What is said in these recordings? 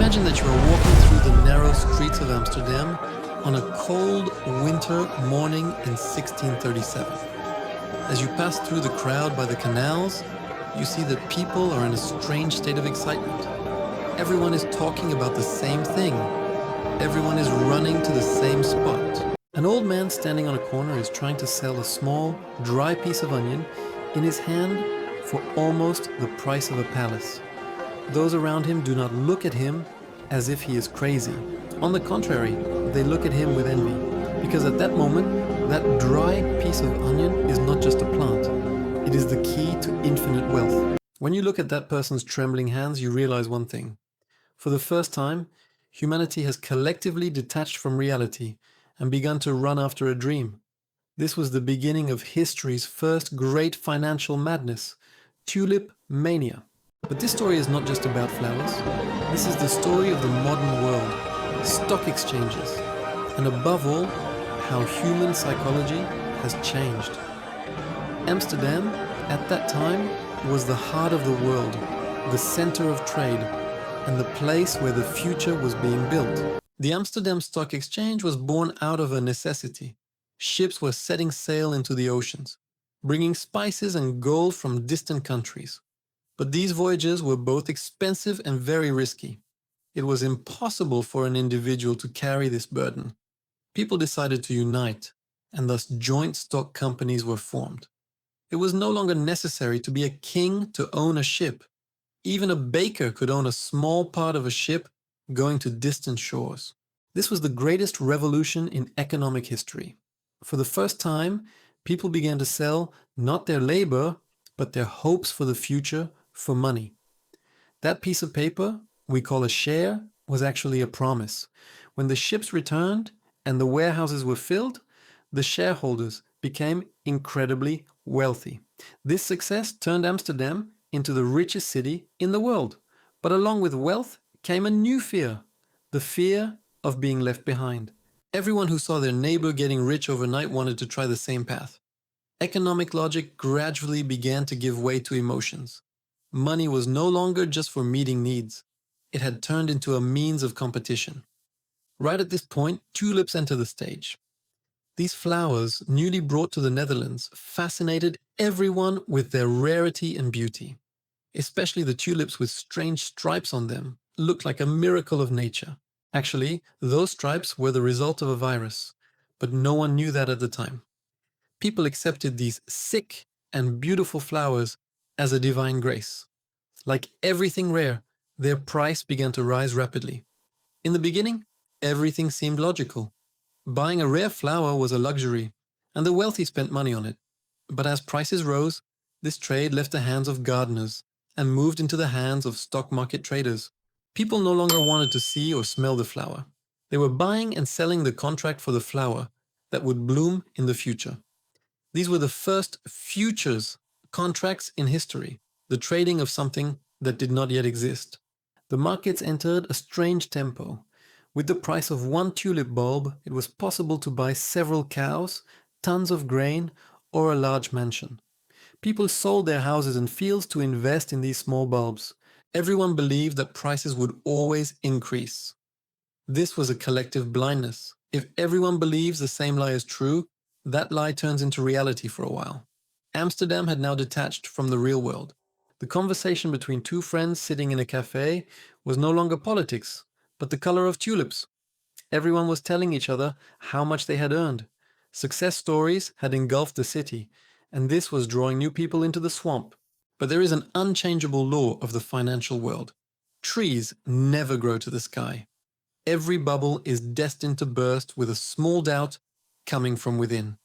Imagine that you are walking through the narrow streets of Amsterdam on a cold winter morning in 1637. As you pass through the crowd by the canals, you see that people are in a strange state of excitement. Everyone is talking about the same thing. Everyone is running to the same spot. An old man standing on a corner is trying to sell a small, dry piece of onion in his hand for almost the price of a palace. Those around him do not look at him as if he is crazy. On the contrary, they look at him with envy, because at that moment, that dry piece of onion is not just a plant. It is the key to infinite wealth. When you look at that person's trembling hands, you realize one thing. For the first time, humanity has collectively detached from reality and begun to run after a dream. This was the beginning of history's first great financial madness, tulip mania. But this story is not just about flowers. This is the story of the modern world, stock exchanges, and above all, how human psychology has changed. Amsterdam, at that time, was the heart of the world, the center of trade, and the place where the future was being built. The Amsterdam Stock Exchange was born out of a necessity. Ships were setting sail into the oceans, bringing spices and gold from distant countries. But these voyages were both expensive and very risky. It was impossible for an individual to carry this burden. People decided to unite, and thus joint stock companies were formed. It was no longer necessary to be a king to own a ship. Even a baker could own a small part of a ship going to distant shores. This was the greatest revolution in economic history. For the first time, people began to sell not their labor, but their hopes for the future for money. That piece of paper we call a share was actually a promise. When the ships returned and the warehouses were filled, the shareholders became incredibly wealthy. This success turned Amsterdam into the richest city in the world. But along with wealth came a new fear, the fear of being left behind. Everyone who saw their neighbor getting rich overnight wanted to try the same path. Economic logic gradually began to give way to emotions. Money was no longer just for meeting needs. It had turned into a means of competition. Right at this point, tulips enter the stage. These flowers, newly brought to the Netherlands, fascinated everyone with their rarity and beauty. Especially the tulips with strange stripes on them looked like a miracle of nature. Actually, those stripes were the result of a virus, but no one knew that at the time. People accepted these sick and beautiful flowers as a divine grace. Like everything rare, their price began to rise rapidly. In the beginning, everything seemed logical. Buying a rare flower was a luxury, and the wealthy spent money on it. But as prices rose, this trade left the hands of gardeners and moved into the hands of stock market traders. People no longer wanted to see or smell the flower. They were buying and selling the contract for the flower that would bloom in the future. These were the first futures contracts in history, the trading of something that did not yet exist. The markets entered a strange tempo. With the price of one tulip bulb, it was possible to buy several cows, tons of grain, or a large mansion. People sold their houses and fields to invest in these small bulbs. Everyone believed that prices would always increase. This was a collective blindness. If everyone believes the same lie is true, that lie turns into reality for a while. Amsterdam had now detached from the real world. The conversation between two friends sitting in a cafe was no longer politics, but the color of tulips. Everyone was telling each other how much they had earned. Success stories had engulfed the city, and this was drawing new people into the swamp. But there is an unchangeable law of the financial world. Trees never grow to the sky. Every bubble is destined to burst with a small doubt coming from within.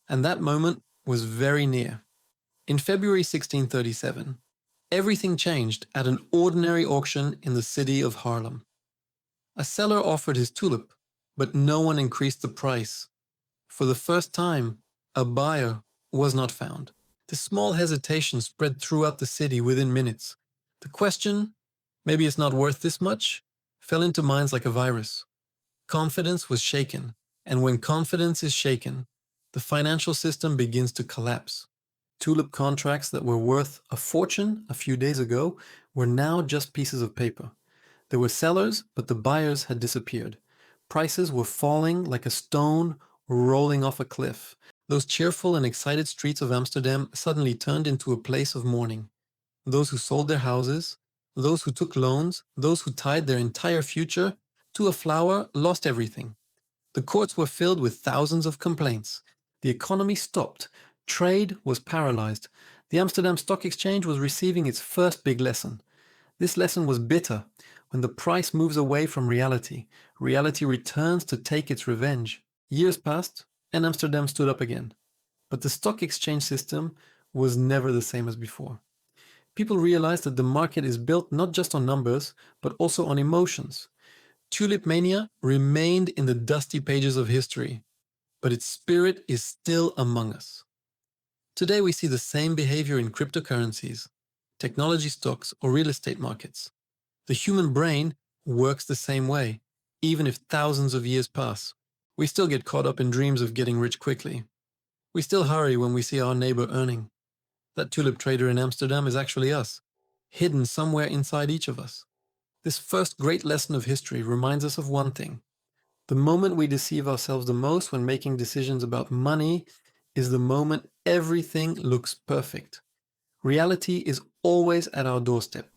And that moment was very near. In February 1637, everything changed at an ordinary auction in the city of Haarlem. A seller offered his tulip, but no one increased the price. For the first time, a buyer was not found. The small hesitation spread throughout the city within minutes. The question, maybe it's not worth this much, fell into minds like a virus. Confidence was shaken, and when confidence is shaken, the financial system begins to collapse. Tulip contracts that were worth a fortune a few days ago were now just pieces of paper. There were sellers, but the buyers had disappeared. Prices were falling like a stone rolling off a cliff. Those cheerful and excited streets of Amsterdam suddenly turned into a place of mourning. Those who sold their houses, those who took loans, those who tied their entire future to a flower lost everything. The courts were filled with thousands of complaints. The economy stopped. Trade was paralyzed. The Amsterdam Stock Exchange was receiving its first big lesson. This lesson was bitter. When the price moves away from reality, reality returns to take its revenge. Years passed, and Amsterdam stood up again. But the stock exchange system was never the same as before. People realized that the market is built not just on numbers, but also on emotions. Tulip mania remained in the dusty pages of history, but its spirit is still among us. Today we see the same behavior in cryptocurrencies, technology stocks, or real estate markets. The human brain works the same way, even if thousands of years pass. We still get caught up in dreams of getting rich quickly. We still hurry when we see our neighbor earning. That tulip trader in Amsterdam is actually us, hidden somewhere inside each of us. This first great lesson of history reminds us of one thing. The moment we deceive ourselves the most when making decisions about money is the moment everything looks perfect. Reality is always at our doorstep.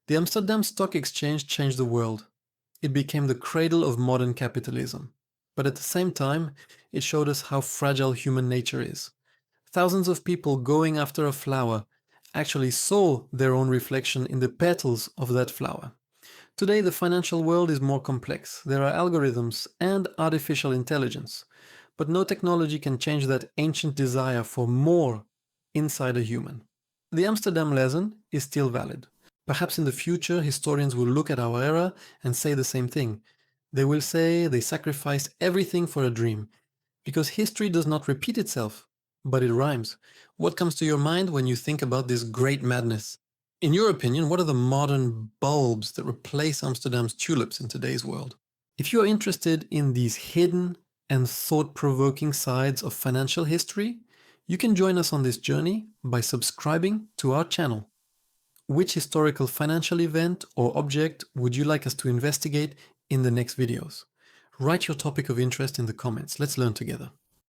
The Amsterdam Stock Exchange changed the world. It became the cradle of modern capitalism. But at the same time, it showed us how fragile human nature is. Thousands of people going after a flower actually saw their own reflection in the petals of that flower. Today, the financial world is more complex. There are algorithms and artificial intelligence, but no technology can change that ancient desire for more inside a human. The Amsterdam lesson is still valid. Perhaps in the future, historians will look at our era and say the same thing. They will say they sacrificed everything for a dream, because history does not repeat itself, but it rhymes. What comes to your mind when you think about this great madness? In your opinion, what are the modern bulbs that replace Amsterdam's tulips in today's world? If you are interested in these hidden and thought-provoking sides of financial history, you can join us on this journey by subscribing to our channel. Which historical financial event or object would you like us to investigate in the next videos? Write your topic of interest in the comments. Let's learn together.